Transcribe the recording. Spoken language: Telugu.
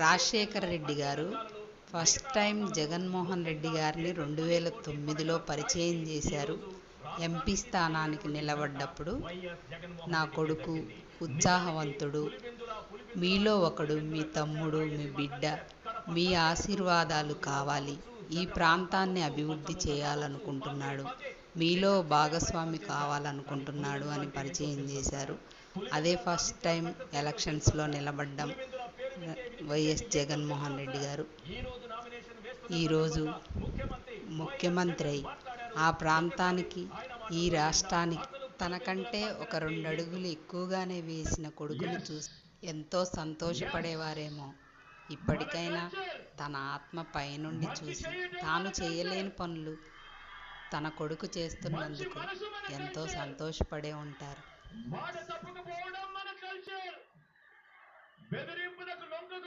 రాజశేఖర రెడ్డి గారు ఫస్ట్ టైం జగన్మోహన్ రెడ్డి గారిని 2009లో పరిచయం చేశారు. ఎంపీ స్థానానికి నిలబడ్డప్పుడు నా కొడుకు ఉత్సాహవంతుడు, మీలో ఒకడు, మీ తమ్ముడు, మీ బిడ్డ, మీ ఆశీర్వాదాలు కావాలి, ఈ ప్రాంతాన్ని అభివృద్ధి చేయాలనుకుంటున్నాడు, మీలో భాగస్వామి కావాలనుకుంటున్నాడు అని పరిచయం చేశారు. అదే ఫస్ట్ టైం ఎలక్షన్స్లో నిలబడ్డం వైఎస్ జగన్మోహన్ రెడ్డి గారు ఈరోజు ముఖ్యమంత్రి అయి ఆ ప్రాంతానికి, ఈ రాష్ట్రానికి తనకంటే ఒక 2 అడుగులు ఎక్కువగానే వేసిన కొడుకును చూసి ఎంతో సంతోషపడేవారేమో. ఇప్పటికైనా తన ఆత్మ పైనుండి చూసి తాను చేయలేని పనులు తన కొడుకు చేస్తున్నందుకు ఎంతో సంతోషపడే ఉంటారు.